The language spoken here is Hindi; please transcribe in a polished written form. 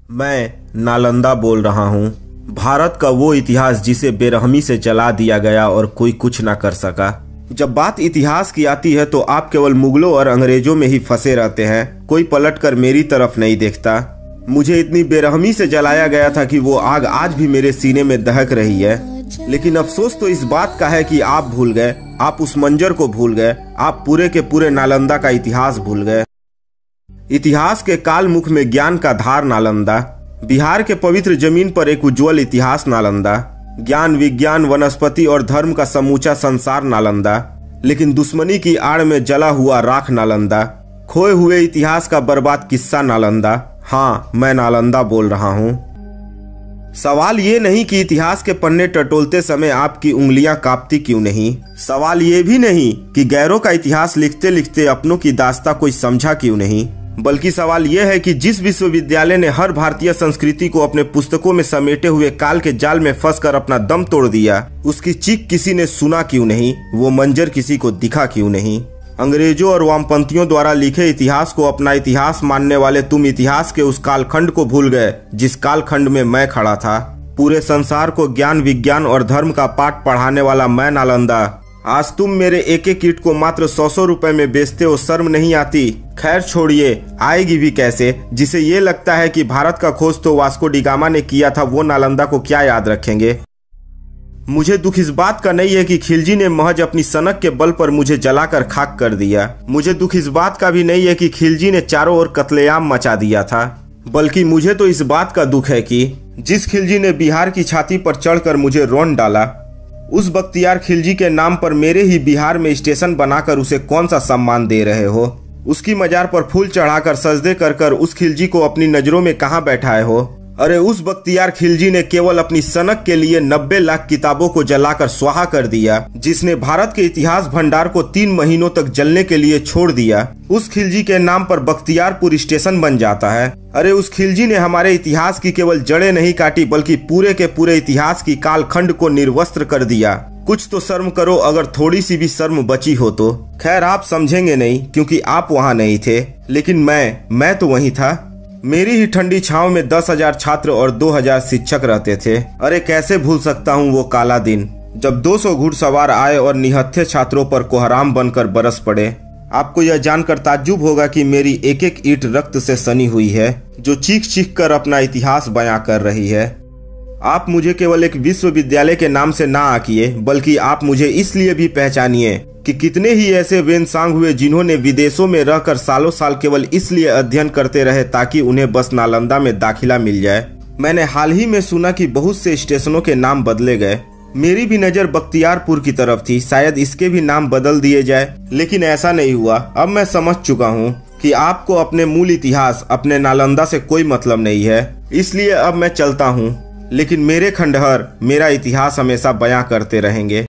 मैं नालंदा बोल रहा हूँ। भारत का वो इतिहास जिसे बेरहमी से जला दिया गया और कोई कुछ ना कर सका। जब बात इतिहास की आती है तो आप केवल मुगलों और अंग्रेजों में ही फंसे रहते हैं, कोई पलटकर मेरी तरफ नहीं देखता। मुझे इतनी बेरहमी से जलाया गया था कि वो आग आज भी मेरे सीने में दहक रही है। लेकिन अफसोस तो इस बात का है कि आप भूल गए, आप उस मंजर को भूल गए, आप पूरे के पूरे नालंदा का इतिहास भूल गए। इतिहास के काल मुख में ज्ञान का धार नालंदा, बिहार के पवित्र जमीन पर एक उज्जवल इतिहास नालंदा, ज्ञान विज्ञान वनस्पति और धर्म का समूचा संसार नालंदा, लेकिन दुश्मनी की आड़ में जला हुआ राख नालंदा, खोए हुए इतिहास का बर्बाद किस्सा नालंदा। हाँ, मैं नालंदा बोल रहा हूँ। सवाल ये नहीं कि इतिहास के पन्ने टटोलते समय आपकी उंगलियां कांपती क्यों नहीं। सवाल ये भी नहीं कि गैरों का इतिहास लिखते लिखते अपनों की दास्तां कोई समझा क्यों नहीं, बल्कि सवाल यह है कि जिस विश्वविद्यालय ने हर भारतीय संस्कृति को अपने पुस्तकों में समेटे हुए काल के जाल में फंसकर अपना दम तोड़ दिया, उसकी चीख किसी ने सुना क्यों नहीं, वो मंजर किसी को दिखा क्यों नहीं। अंग्रेजों और वामपंथियों द्वारा लिखे इतिहास को अपना इतिहास मानने वाले तुम इतिहास के उस कालखंड को भूल गए जिस कालखंड में मैं खड़ा था। पूरे संसार को ज्ञान विज्ञान और धर्म का पाठ पढ़ाने वाला मैं नालंदा, आज तुम मेरे एक एक ईंट को मात्र 100 रुपए में बेचते हो, शर्म नहीं आती। खैर छोड़िए, आएगी भी कैसे। जिसे ये लगता है कि भारत का खोज तो वास्को डी गामा ने किया था, वो नालंदा को क्या याद रखेंगे। मुझे दुख इस बात का नहीं है कि खिलजी ने महज अपनी सनक के बल पर मुझे जलाकर खाक कर दिया। मुझे दुख इस बात का भी नहीं है कि खिलजी ने चारों ओर कत्लेआम मचा दिया था, बल्कि मुझे तो इस बात का दुख है कि जिस खिलजी ने बिहार की छाती पर चढ़कर मुझे रौंद डाला, उस बख्तियार खिलजी के नाम पर मेरे ही बिहार में स्टेशन बनाकर उसे कौन सा सम्मान दे रहे हो। उसकी मजार पर फूल चढ़ाकर सजदे कर कर उस खिलजी को अपनी नजरों में कहाँ बैठाए हो। अरे उस बख्तियार खिलजी ने केवल अपनी सनक के लिए 90 लाख किताबों को जलाकर स्वाहा कर दिया, जिसने भारत के इतिहास भंडार को 3 महीनों तक जलने के लिए छोड़ दिया। उस खिलजी के नाम पर बख्तियारपुर स्टेशन बन जाता है। अरे उस खिलजी ने हमारे इतिहास की केवल जड़ें नहीं काटी, बल्कि पूरे के पूरे इतिहास की कालखंड को निर्वस्त्र कर दिया। कुछ तो शर्म करो, अगर थोड़ी सी भी शर्म बची हो तो। खैर आप समझेंगे नहीं क्योंकि आप वहाँ नहीं थे, लेकिन मैं तो वहीं था। मेरी ही ठंडी छांव में 10,000 छात्र और 2,000 शिक्षक रहते थे। अरे कैसे भूल सकता हूँ वो काला दिन जब 200 घुड़सवार आए और निहत्थे छात्रों पर कोहराम बनकर बरस पड़े। आपको यह जानकर ताज्जुब होगा कि मेरी एक एक ईंट रक्त से सनी हुई है, जो चीख चीख कर अपना इतिहास बयां कर रही है। आप मुझे केवल एक विश्वविद्यालय के नाम से ना आकिए, बल्कि आप मुझे इसलिए भी पहचानिए कि कितने ही ऐसे वेनसांग हुए जिन्होंने विदेशों में रहकर सालों साल केवल इसलिए अध्ययन करते रहे ताकि उन्हें बस नालंदा में दाखिला मिल जाए। मैंने हाल ही में सुना कि बहुत से स्टेशनों के नाम बदले गए। मेरी भी नजर बख्तियारपुर की तरफ थी, शायद इसके भी नाम बदल दिए जाए, लेकिन ऐसा नहीं हुआ। अब मैं समझ चुका हूँ कि आपको अपने मूल इतिहास, अपने नालंदा से कोई मतलब नहीं है, इसलिए अब मैं चलता हूँ। लेकिन मेरे खंडहर मेरा इतिहास हमेशा बयां करते रहेंगे।